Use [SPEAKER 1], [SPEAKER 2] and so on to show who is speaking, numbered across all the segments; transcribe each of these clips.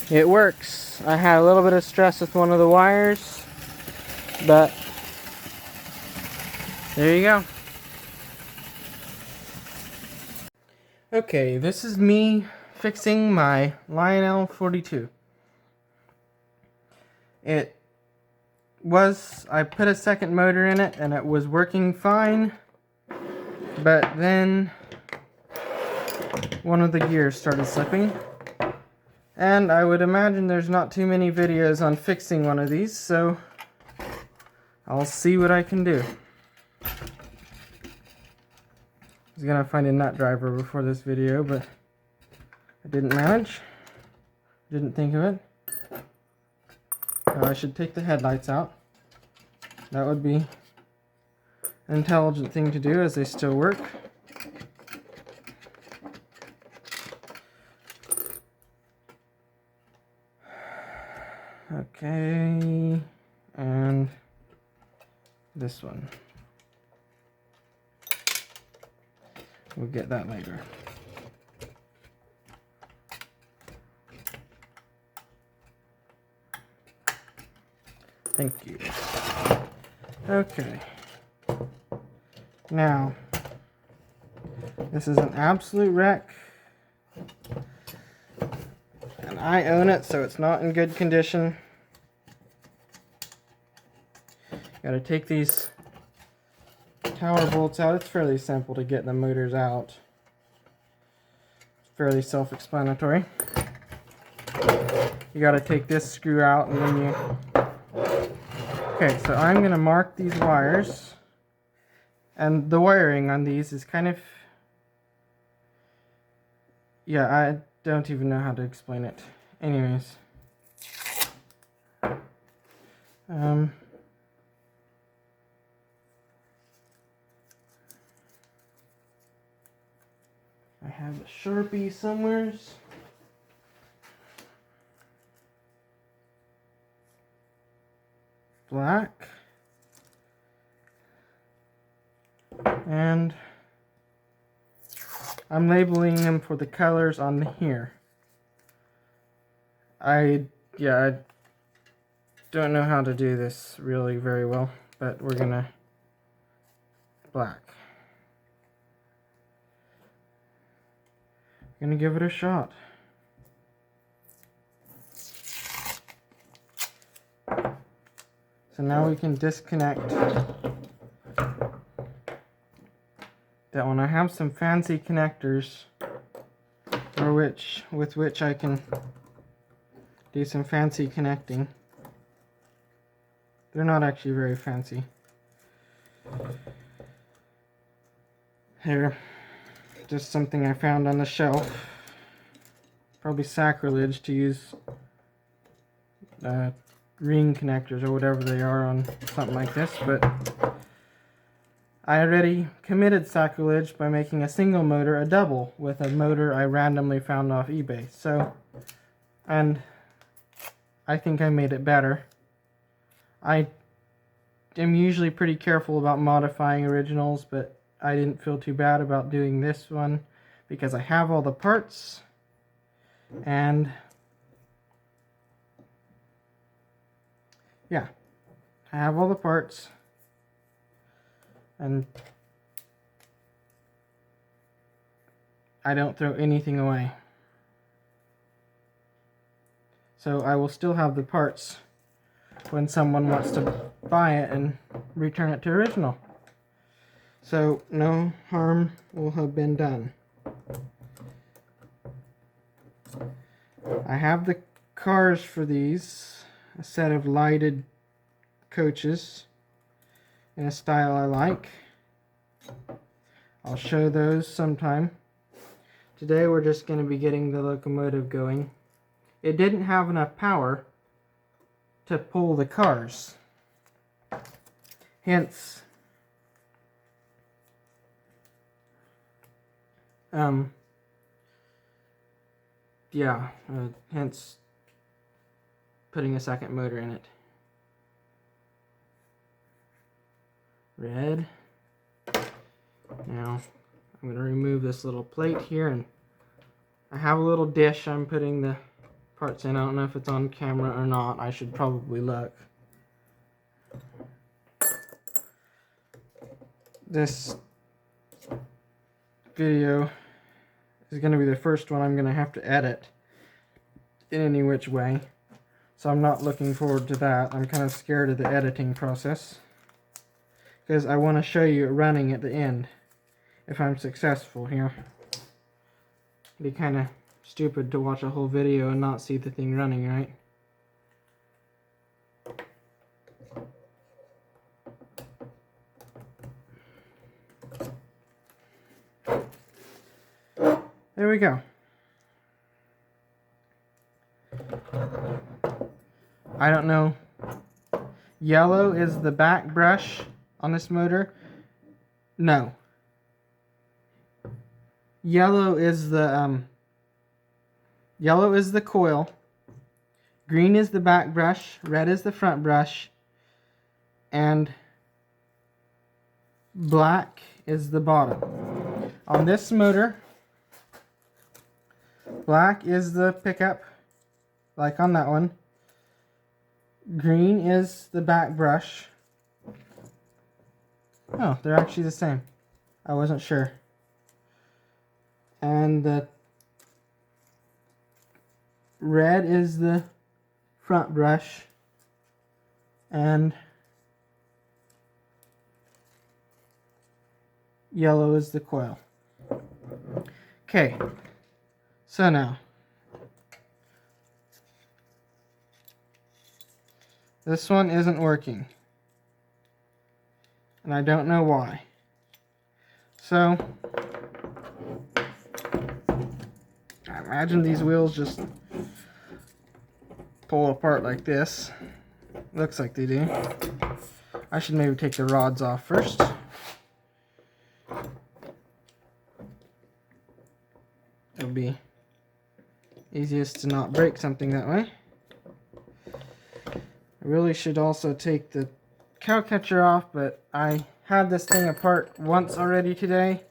[SPEAKER 1] it works. I had a little bit of stress with one of the wires, but there you go. Okay, this is me fixing my Lionel 42. I put a second motor in it and it was working fine, but then one of the gears started slipping. And I would imagine there's not too many videos on fixing one of these, so I'll see what I can do. I was gonna find a nut driver before this video, but I didn't manage. Didn't think of it. I should take the headlights out. That would be an intelligent thing to do as they still work. Okay, and this one. We'll get that later. Thank you. Okay. Now, this is an absolute wreck. And I own it, so it's not in good condition. Gotta take these tower bolts out. It's fairly simple to get the motors out. It's fairly self-explanatory. You gotta take this screw out and then you... Okay, so I'm gonna mark these wires. And the wiring on these is kind of... Yeah, I don't even know how to explain it. Anyways. I have a Sharpie somewheres. Black. And I'm labeling them for the colors on here. I don't know how to do this really very well, but we're gonna black. Gonna give it a shot. So now we can disconnect that one. I have some fancy connectors with which I can do some fancy connecting. They're not actually very fancy. They're just something I found on the shelf. Probably sacrilege to use ring connectors or whatever they are on something like this, but I already committed sacrilege by making a single motor a double with a motor I randomly found off eBay. So, and I think I made it better. I am usually pretty careful about modifying originals, but I didn't feel too bad about doing this one because I have all the parts and yeah, I have all the parts and I don't throw anything away. So I will still have the parts when someone wants to buy it and return it to original. So no harm will have been done. I have the cars for these, a set of lighted coaches in a style I like. I'll show those sometime. Today we're just going to be getting the locomotive going. It didn't have enough power to pull the cars. Hence, hence putting a second motor in it. Red. Now, I'm going to remove this little plate here, and I have a little dish I'm putting the parts in. I don't know if it's on camera or not. I should probably look. This video is going to be the first one I'm going to have to edit in any which way. So I'm not looking forward to that. I'm kind of scared of the editing process, because I want to show you it running at the end if I'm successful here. It'd be kind of stupid to watch a whole video and not see the thing running, right? There we go. I don't know. Yellow is the back brush on this motor. No. Yellow is the coil. Green is the back brush. Red is the front brush. And black is the bottom. On this motor, black is the pickup, like on that one. Green is the back brush. Oh, they're actually the same. I wasn't sure. And the red is the front brush. And yellow is the coil. Okay. So now, this one isn't working, and I don't know why. So, I imagine these wheels just pull apart like this. Looks like they do. I should maybe take the rods off first. It'll be easiest to not break something that way. I really should also take the cow catcher off, but I had this thing apart once already today,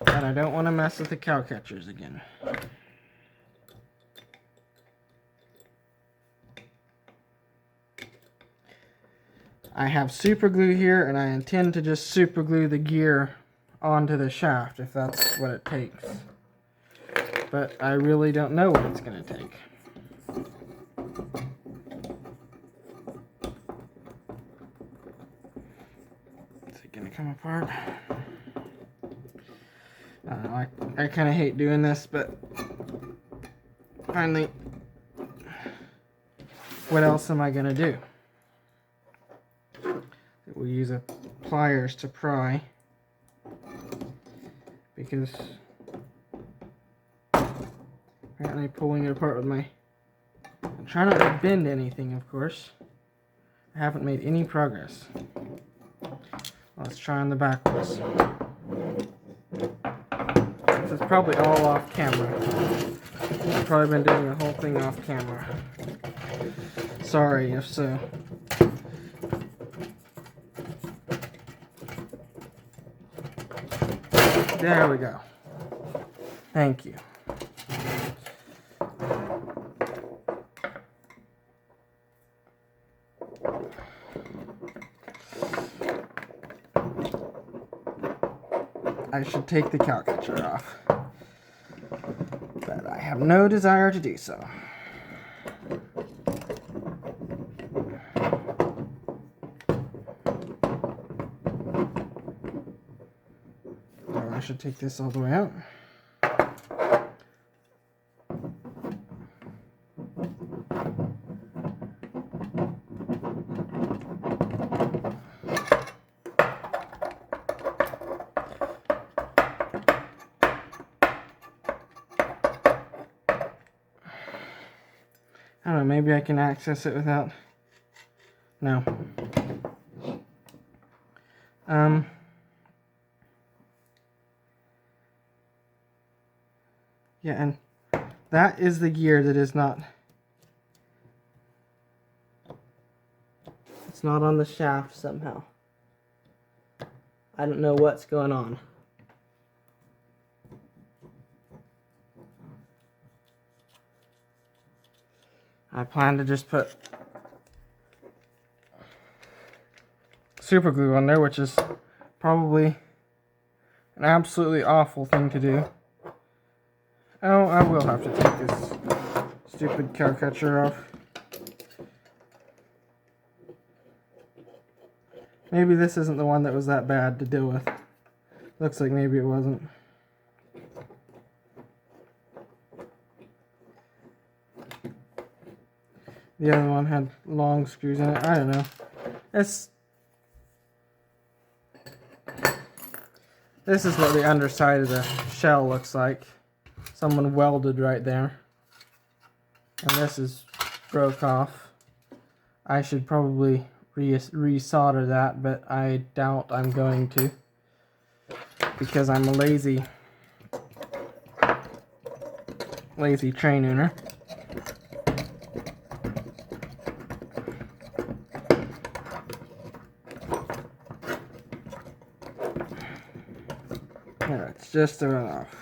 [SPEAKER 1] and I don't want to mess with the cow catchers again. I have super glue here, and I intend to just super glue the gear onto the shaft if that's what it takes. But I really don't know what it's going to take. Is it going to come apart? I don't know, I kind of hate doing this, but finally, what else am I going to do? We'll use pliers to pry, because apparently pulling it apart with my... I'm trying not to bend anything, of course. I haven't made any progress. Let's try on the back ones. This is probably all off camera. I've probably been doing the whole thing off camera. Sorry if so. There we go. Thank you. I should take the cow catcher off, but I have no desire to do so. I should take this all the way out. I don't know, maybe I can access it without... No. Yeah, and that is the gear that is not... It's not on the shaft somehow. I don't know what's going on. I plan to just put super glue on there, which is probably an absolutely awful thing to do. Oh, I will have to take this stupid caricature off. Maybe this isn't the one that was that bad to deal with. Looks like maybe it wasn't. The other one had long screws in it. I don't know. This is what the underside of the shell looks like. Someone welded right there. And this is broke off. I should probably re-solder that, but I doubt I'm going to, because I'm a lazy train owner. There, it's just about off.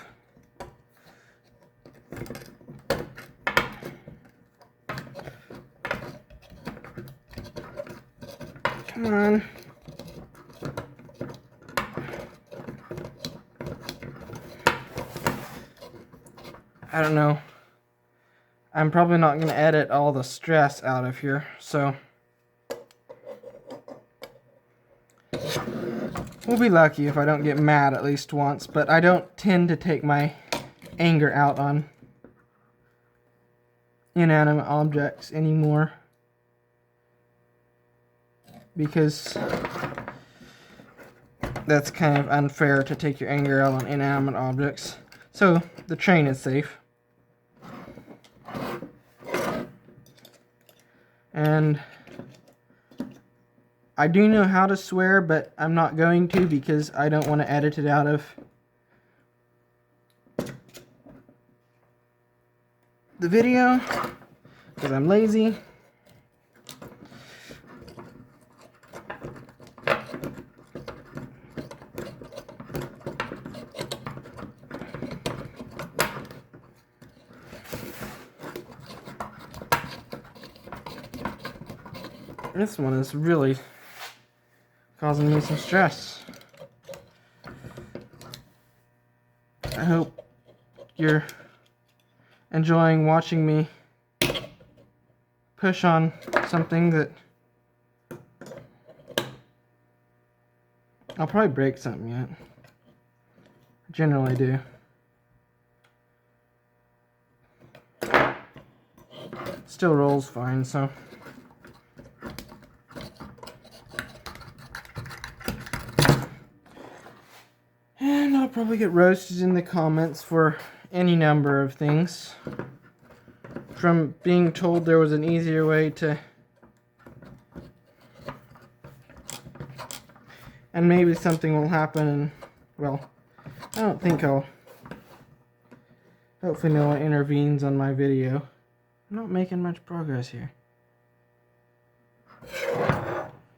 [SPEAKER 1] Come on. I don't know. I'm probably not going to edit all the stress out of here, so we'll be lucky if I don't get mad at least once, but I don't tend to take my anger out on inanimate objects anymore, because that's kind of unfair to take your anger out on inanimate objects. So the train is safe. And I do know how to swear, but I'm not going to, because I don't want to edit it out of the video, because I'm lazy. This one is really causing me some stress. I hope you're enjoying watching me push on something that I'll probably break something yet. I generally do. Still rolls fine, so. And I'll probably get roasted in the comments for any number of things. From being told there was an easier way to... And maybe something will happen and, well, I don't think I'll... Hopefully no one intervenes on my video. I'm not making much progress here.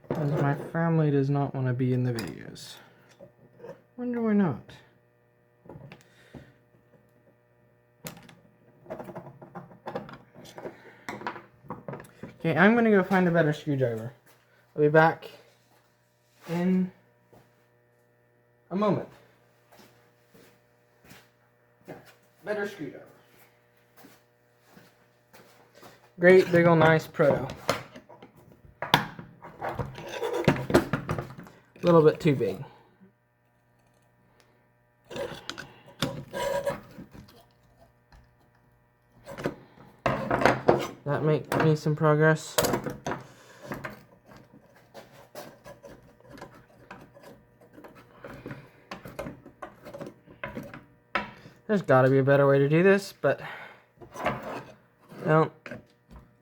[SPEAKER 1] Because my family does not want to be in the videos. Wonder why not. Okay, I'm gonna go find a better screwdriver. I'll be back in a moment. Better screwdriver. Great big ol' nice proto. A little bit too big. That make me some progress. There's got to be a better way to do this, but I don't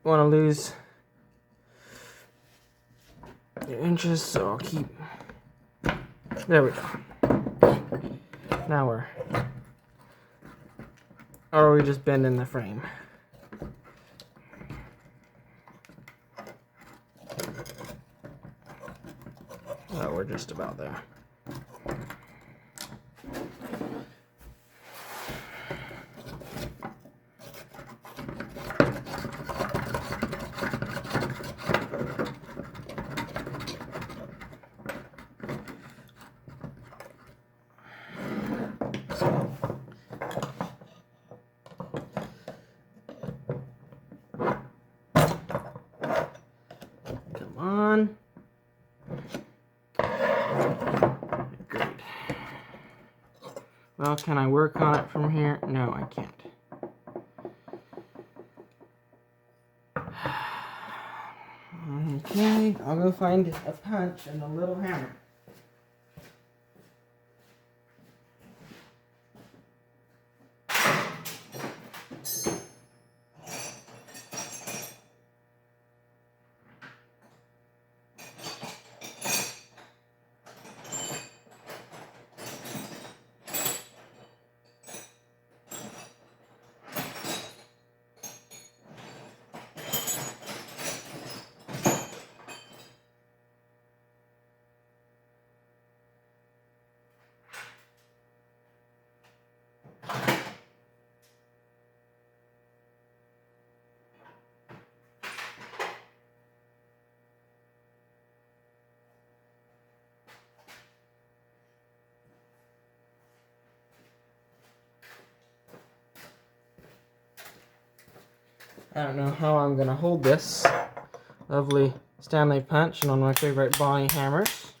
[SPEAKER 1] want to lose your inches, so I'll keep. There we go. Now we're. Or are we just bending the frame? Oh, we're just about there. Well, can I work on it from here? No, I can't. Okay, I'll go find a punch and a little hammer. I don't know how I'm going to hold this lovely Stanley punch and one of my favorite Bonnie hammers.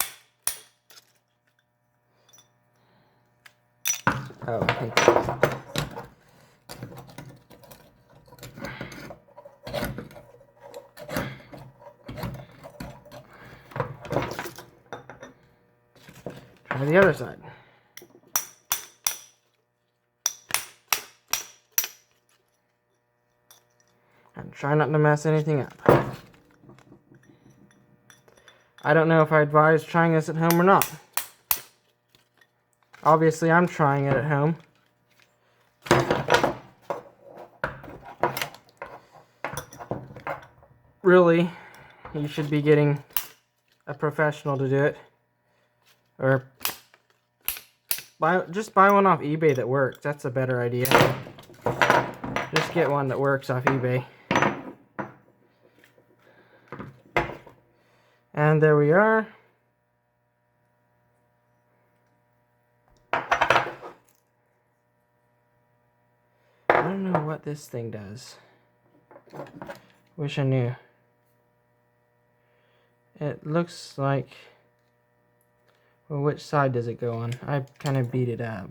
[SPEAKER 1] Oh, thank you. Try the other side. And try not to mess anything up. I don't know if I advise trying this at home or not. Obviously, I'm trying it at home. Really, you should be getting a professional to do it. Or just buy one off eBay that works. That's a better idea. Just get one that works off eBay. And there we are. I don't know what this thing does. Wish I knew. It looks like... Well, which side does it go on? I kind of beat it up.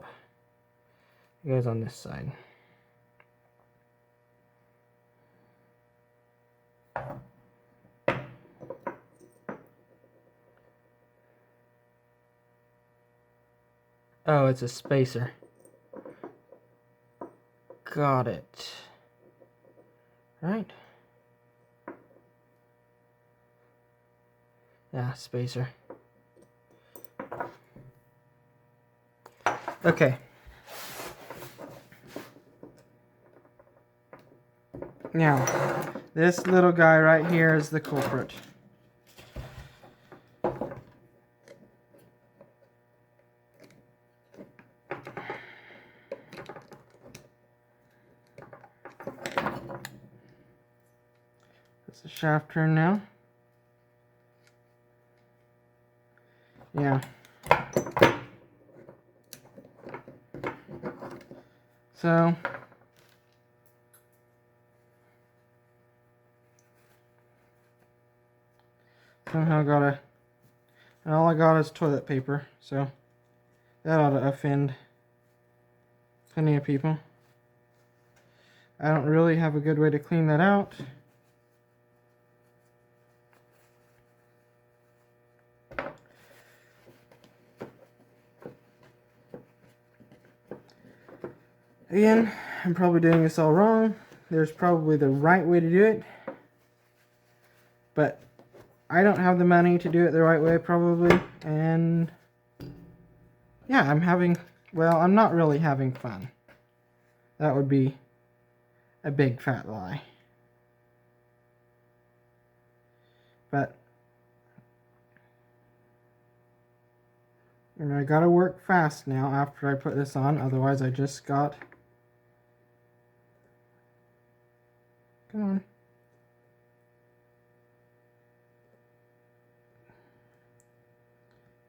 [SPEAKER 1] It goes on this side. Oh, it's a spacer. Got it. Right? Yeah, spacer. Okay. Now, this little guy right here is the culprit. It's a shaft turn now. Yeah. So, somehow and all I got is toilet paper, so that ought to offend plenty of people. I don't really have a good way to clean that out. Again, I'm probably doing this all wrong. There's probably the right way to do it. But I don't have the money to do it the right way, probably. And yeah, I'm not really having fun. That would be a big fat lie. But I gotta work fast now after I put this on, otherwise I just got... Come on.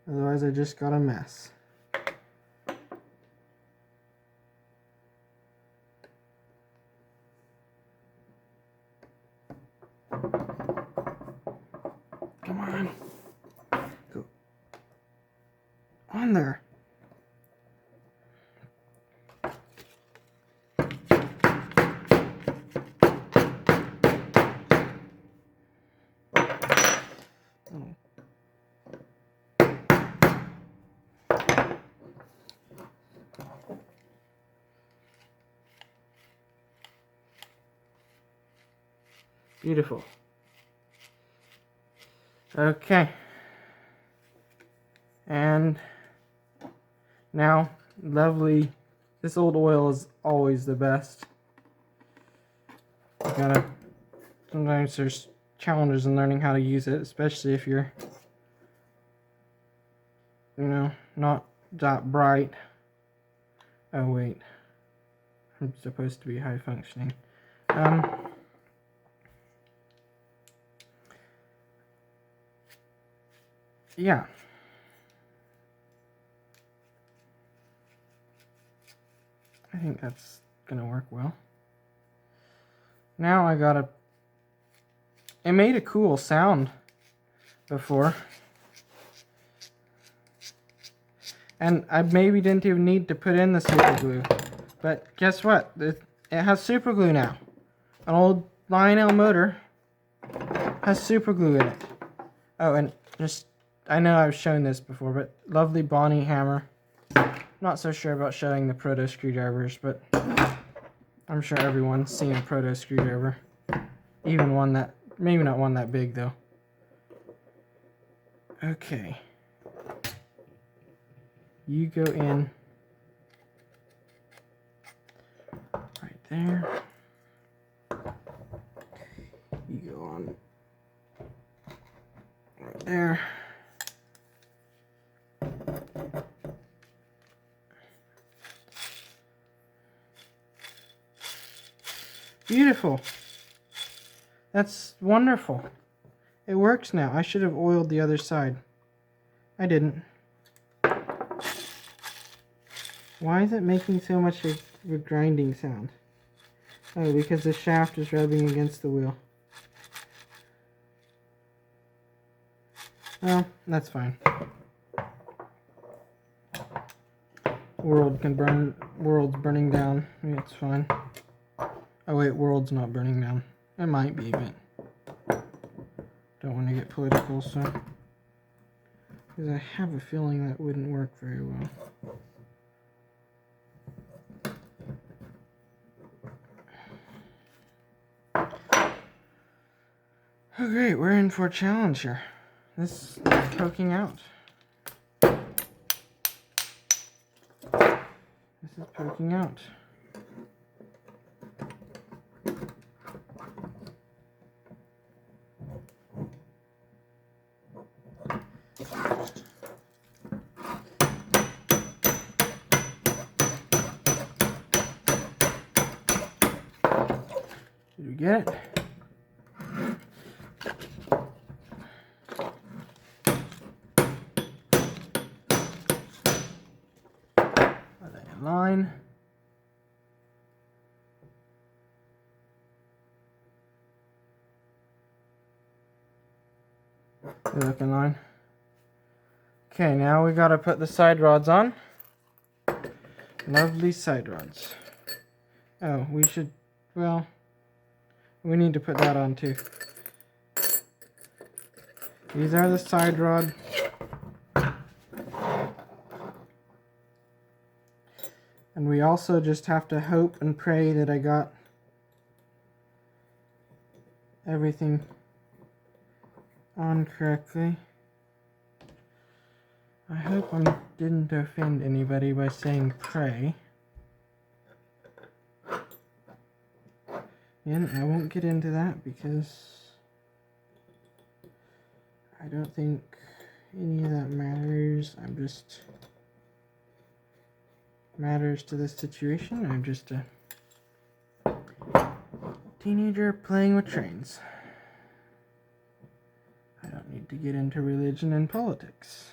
[SPEAKER 1] Otherwise I just got a mess. Come on. Go on there. Beautiful. Okay. And now, lovely. This old oil is always the best. Sometimes there's challenges in learning how to use it, especially if you're, not that bright. Oh wait, I'm supposed to be high functioning. Yeah. I think that's gonna work well. Now it made a cool sound before. And I maybe didn't even need to put in the super glue. But guess what? It has super glue now. An old Lionel motor has super glue in it. Oh, and I know I've shown this before, but lovely Bonnie hammer. Not so sure about showing the proto screwdrivers, but I'm sure everyone's seen a proto screwdriver. Even one that, maybe not one that big though. Okay. You go in right there. You go on right there. Beautiful. That's wonderful. It works now. I should have oiled the other side. I didn't. Why is it making so much of a grinding sound? Oh, because the shaft is rubbing against the wheel. Well, that's fine. World's burning down. It's fine. Oh wait, world's not burning down. It might be, but don't want to get political, so because I have a feeling that wouldn't work very well. Oh great, we're in for a challenge here. This is poking out. This is poking out. Did we get it? Put that in line. They look in line. Okay, now we gotta put the side rods on. Lovely side rods. Oh, we need to put that on too. These are the side rod. And we also just have to hope and pray that I got everything on correctly. I hope I didn't offend anybody by saying pray. And I won't get into that because I don't think any of that matters. Matters to this situation. I'm just a teenager playing with trains. I don't need to get into religion and politics.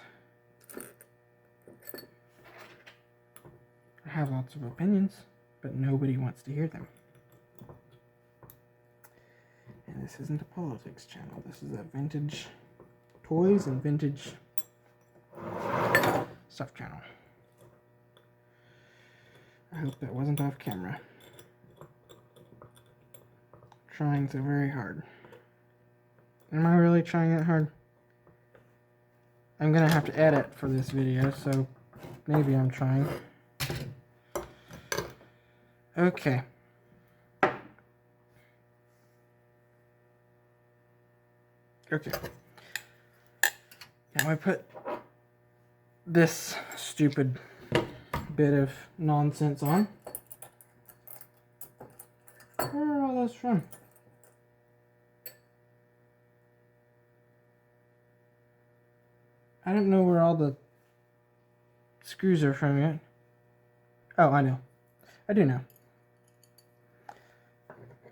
[SPEAKER 1] I have lots of opinions, but nobody wants to hear them. And this isn't a politics channel. This is a vintage toys and vintage stuff channel. I hope that wasn't off camera. Trying so very hard. Am I really trying that hard? I'm gonna have to edit for this video, so maybe I'm trying. Okay. Okay. Now I put this stupid bit of nonsense on. Where are all those from? I don't know where all the screws are from yet. Oh, I know. I do know.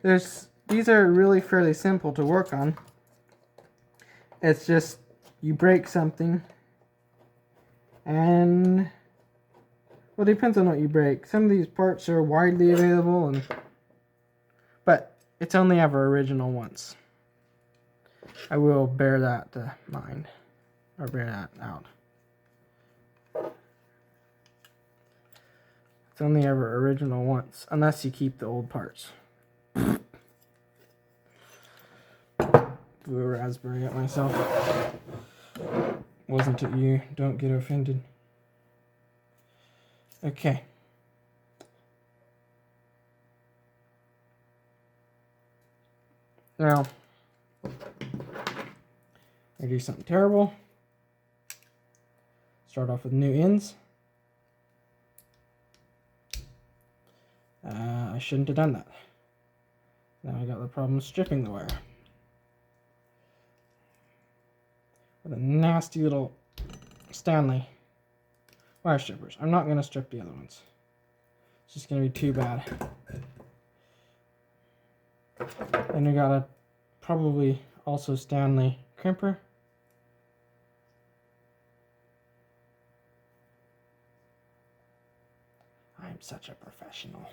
[SPEAKER 1] These are really fairly simple to work on. It's just you break something and, well, it depends on what you break. Some of these parts are widely available, but it's only ever original once. I will bear that in mind, or bear that out. It's only ever original once, unless you keep the old parts. Blew a raspberry at myself. Wasn't it you? Don't get offended. Okay. Now, I do something terrible. Start off with new ends. I shouldn't have done that. Now I got the problem stripping the wire. With a nasty little Stanley wire strippers. I'm not going to strip the other ones. It's just going to be too bad. And I got a probably also Stanley crimper. I'm such a professional.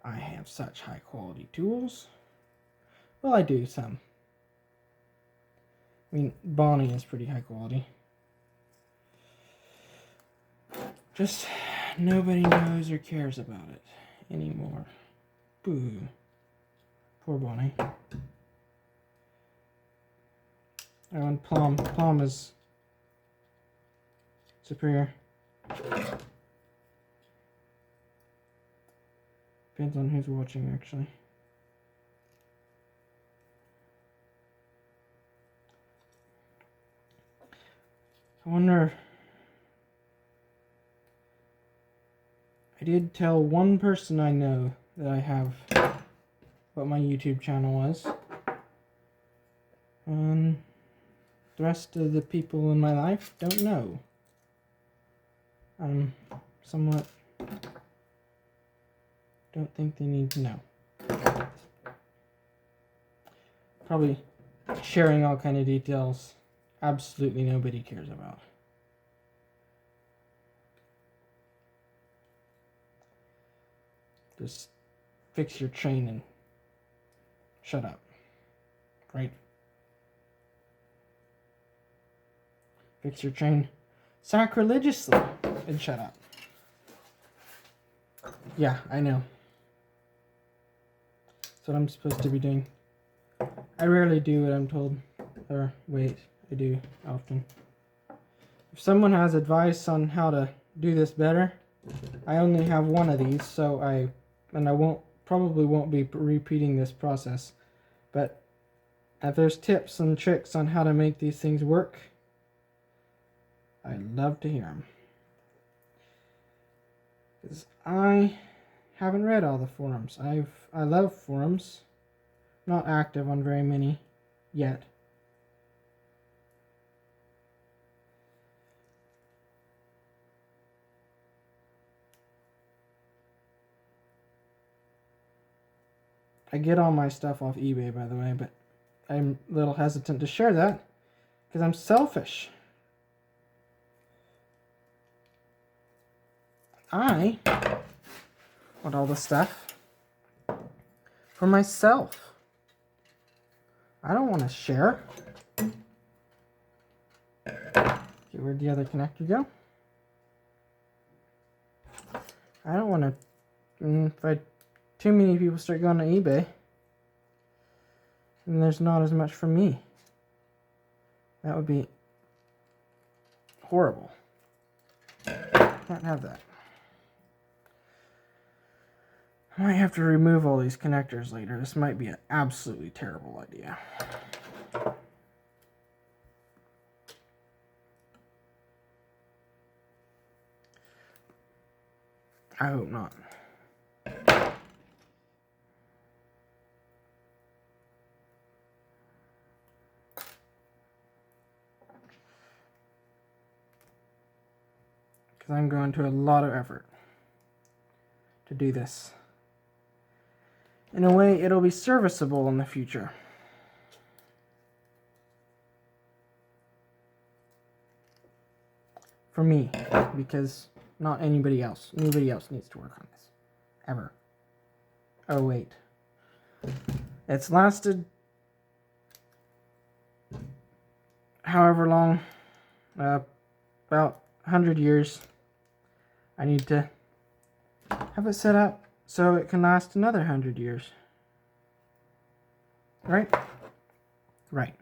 [SPEAKER 1] I have such high quality tools. Well, I do some. I mean, Bonnie is pretty high quality. Just nobody knows or cares about it anymore. Boo. Poor Bonnie. Oh, and Plum. Plum is superior. Depends on who's watching, actually. I wonder. I did tell one person I know that I have what my YouTube channel was. And the rest of the people in my life don't know. I'm somewhat don't think they need to know. Probably sharing all kind of details absolutely nobody cares about. Just fix your train and shut up. Right? Fix your train sacrilegiously and shut up. Yeah, I know. That's what I'm supposed to be doing. I rarely do what I'm told. Or, wait, I do often. If someone has advice on how to do this better, I only have one of these, so I probably won't be repeating this process. But if there's tips and tricks on how to make these things work, I'd love to hear them. Because I haven't read all the forums. I love forums. Not active on very many yet. I get all my stuff off eBay, by the way, but I'm a little hesitant to share that because I'm selfish. I want all the stuff for myself. I don't want to share. Okay, where'd the other connector go? I don't want to. If too many people start going to eBay, then there's not as much for me. That would be horrible. Can't have that. I might have to remove all these connectors later. This might be an absolutely terrible idea. I hope not. Because I'm going to a lot of effort to do this. In a way, it'll be serviceable in the future. For me, because not anybody else. Nobody else needs to work on this. Ever. Oh, wait. It's lasted however long. About 100 years. I need to have it set up so it can last another 100 years. Right? Right.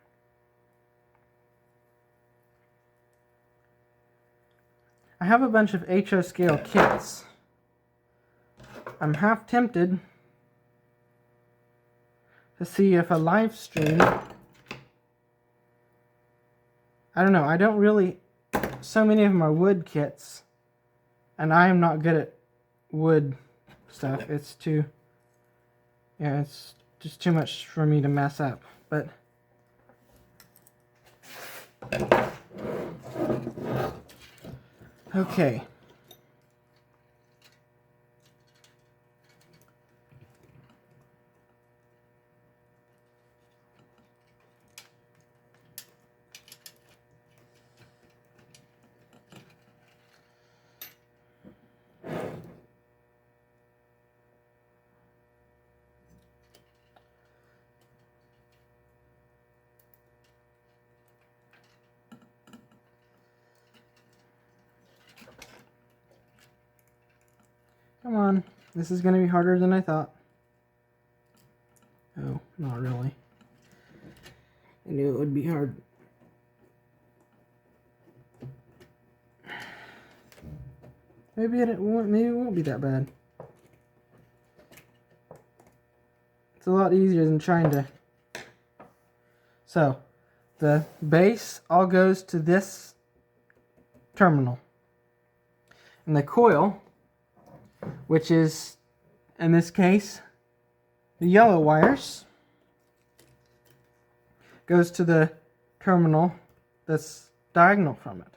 [SPEAKER 1] I have a bunch of HO scale kits. I'm half tempted to see if a live stream... I don't know, I don't really... So many of them are wood kits, and I am not good at wood stuff. It's too... Yeah, it's just too much for me to mess up, but... Okay. Come on, this is going to be harder than I thought. Oh, not really. I knew it would be hard. Maybe it won't be that bad. It's a lot easier than trying to... So, the base all goes to this terminal. And the coil, which is, in this case, the yellow wires, goes to the terminal that's diagonal from it.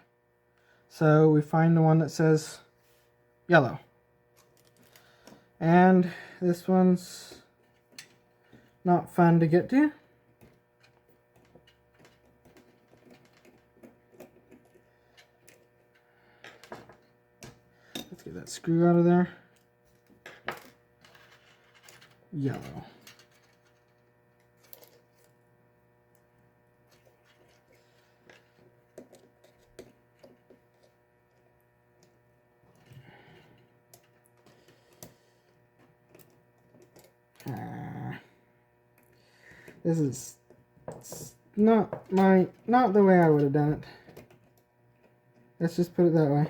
[SPEAKER 1] So we find the one that says yellow. And this one's not fun to get to. Let's get that screw out of there. Yellow. This is not the way I would have done it. Let's just put it that way.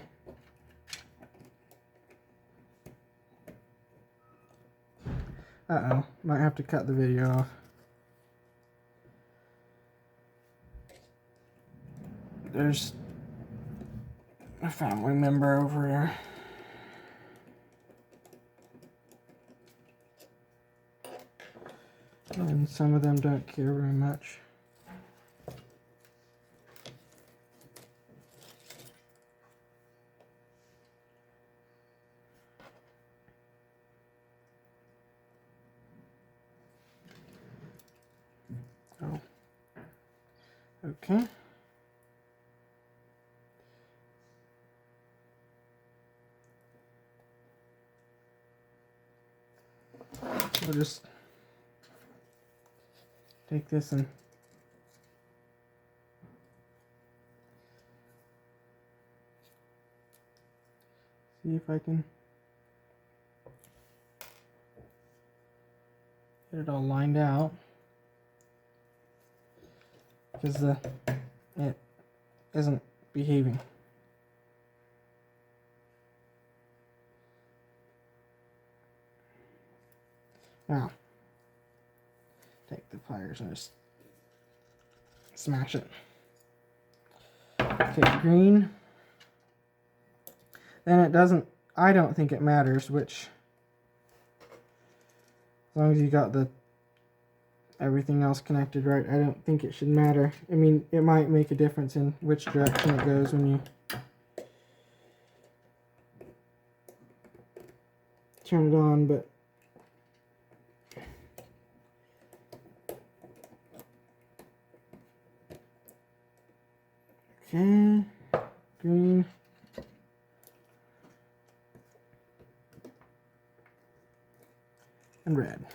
[SPEAKER 1] Uh-oh, might have to cut the video off. There's a family member over here. And some of them don't care very much. Oh. Okay. We'll just take this and see if I can get it all lined out, because it isn't behaving. Now, take the pliers and just smash it. Take green. Then it doesn't, I don't think it matters which, as long as you got everything else connected right, I don't think it should matter. I mean, it might make a difference in which direction it goes when you turn it on, but okay, green. And red.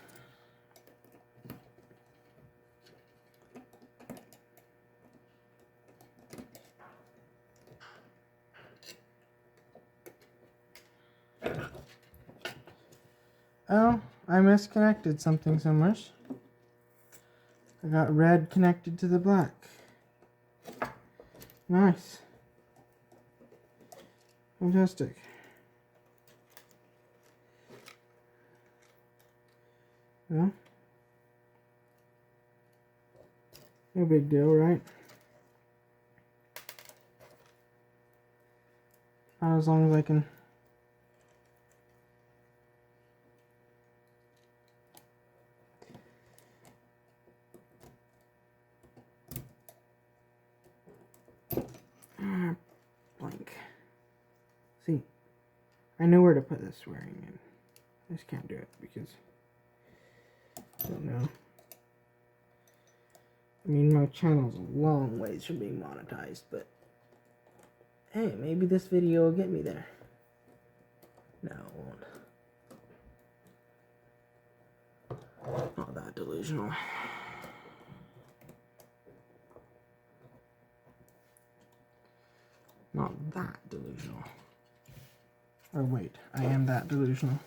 [SPEAKER 1] Oh, I misconnected something somewhere. I got red connected to the black. Nice. Fantastic. Well, no big deal, right? Not as long as I can blank. See, I know where to put this swearing in. I just can't do it because I don't know. I mean, my channel's a long ways from being monetized, but hey, maybe this video will get me there. No, it won't. Not that delusional. Not that delusional. Or wait, I am that delusional.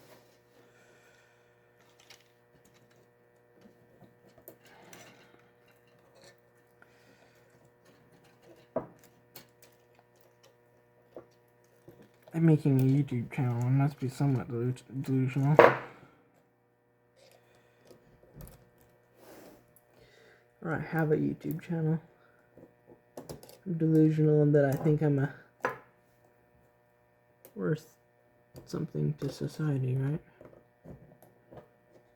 [SPEAKER 1] I'm making a YouTube channel and must be somewhat delusional. Or I have a YouTube channel. I'm delusional in that I think I'm worth something to society, right?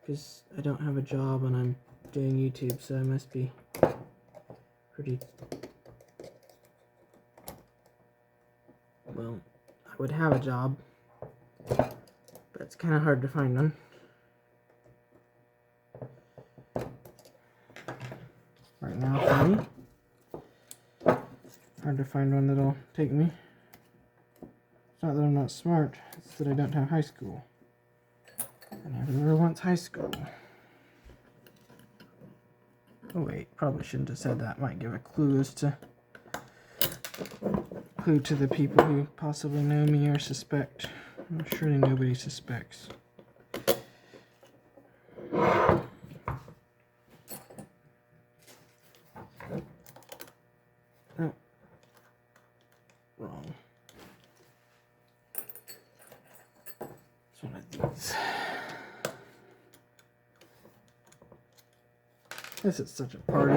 [SPEAKER 1] Because I don't have a job and I'm doing YouTube, so I must be pretty... Well, I would have a job, but it's kind of hard to find one. Right now for me. Hard to find one that'll take me. It's not that I'm not smart, it's that I don't have high school. And everywhere wants high school. Oh wait, probably shouldn't have said that. Might give a clue to the people who possibly know me or suspect. Surely nobody suspects. Oh. Wrong. It's one of these. This is such a party.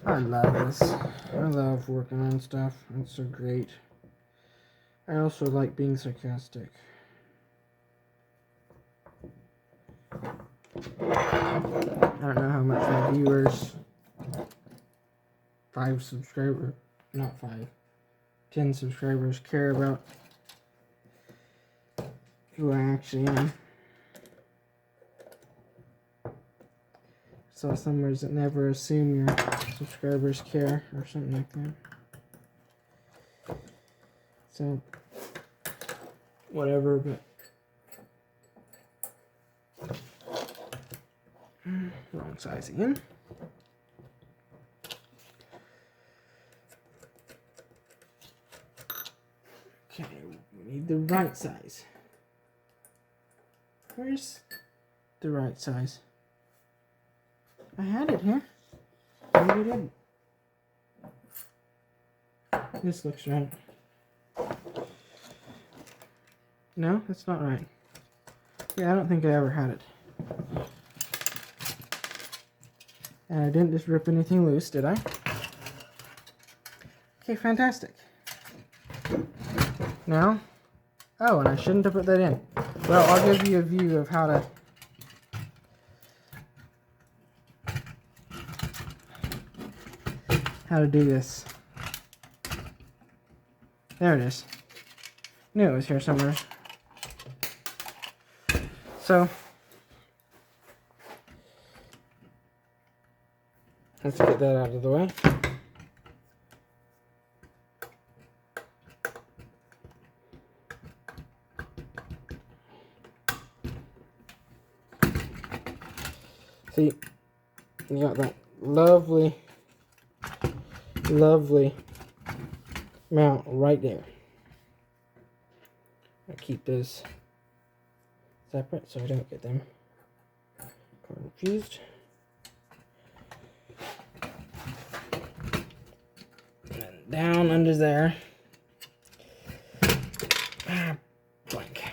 [SPEAKER 1] I love this. I love working on stuff. It's so great. I also like being sarcastic. I don't know how much my viewers, 10 subscribers care about who I actually am. Saw somewhere that never assume your subscribers care or something like that. So, whatever, but wrong size again. Okay, we need the right size. Where's the right size? I had it here. Maybe I didn't. This looks right. No, that's not right. Yeah, I don't think I ever had it. And I didn't just rip anything loose, did I? Okay, fantastic. Now, oh, and I shouldn't have put that in. Well, I'll give you a view of how to do this. There it is. Knew it was here somewhere. So, let's get that out of the way. See, you got that lovely mount right there. I keep those separate so I don't get them confused. And then down under there. Blank.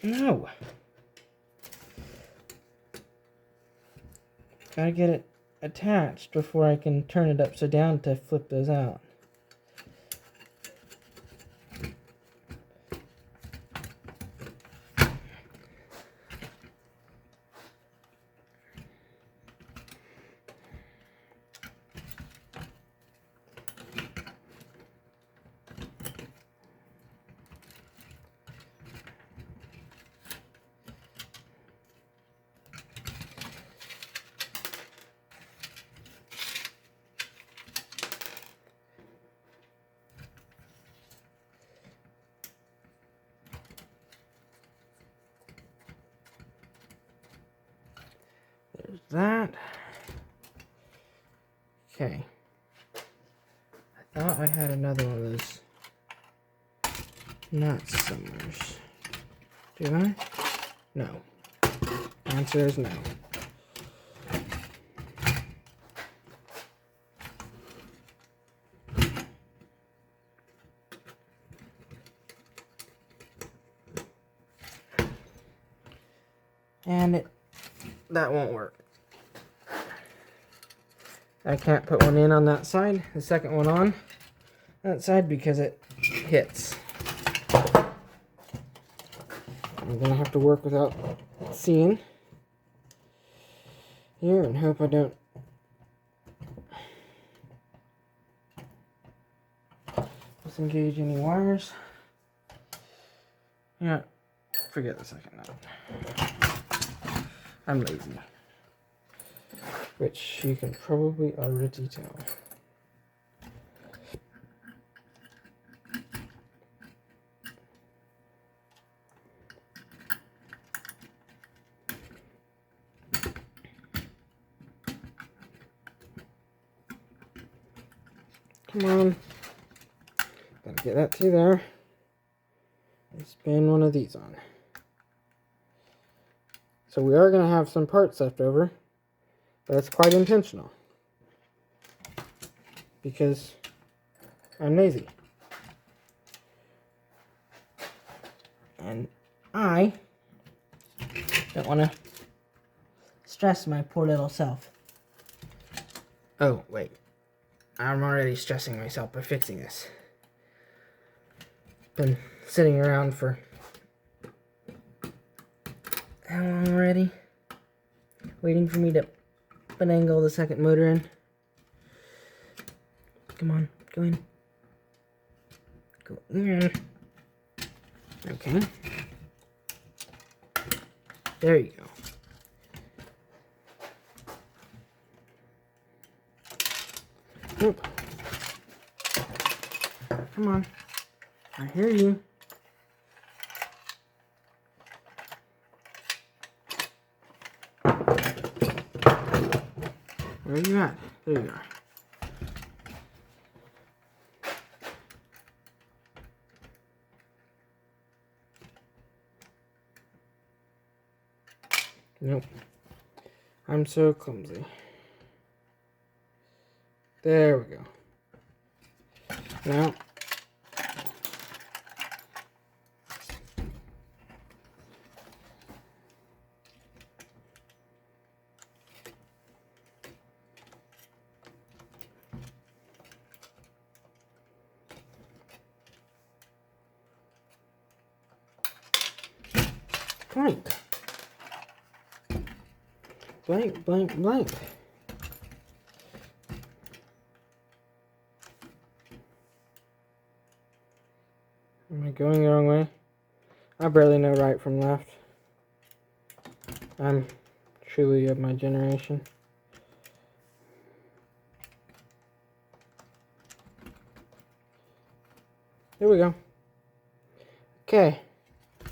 [SPEAKER 1] No. Gotta get it attached before I can turn it upside down to flip those out. There's that. Okay. I thought I had another one of those nuts somewhere. Did I? No. Answer is no. And that won't work. I can't put one in on that side, the second one on that side, because it hits. I'm gonna have to work without seeing here and hope I don't disengage any wires. Yeah, forget the second nut. I'm lazy, which you can probably already tell. Come on. Gotta get that through there. And spin one of these on. So we are going to have some parts left over, but it's quite intentional because I'm lazy. And I don't want to stress my poor little self. Oh, wait. I'm already stressing myself by fixing this. Been sitting around for how long already? Waiting for me to finagle the second motor in. Come on, go in. Go in. Okay. There you go. Oop. Come on. I hear you. Where are you at? There you are. Nope. I'm so clumsy. There we go. Now, blank. Blank, blank, blank. Am I going the wrong way? I barely know right from left. I'm truly of my generation. There we go. Okay.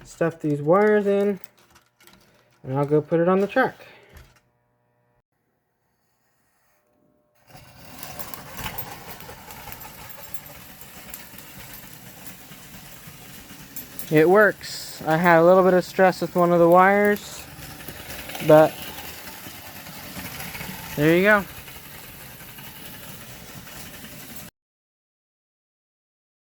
[SPEAKER 1] Stuff these wires in, and I'll go put it on the track. It works. I had a little bit of stress with one of the wires, but there you go.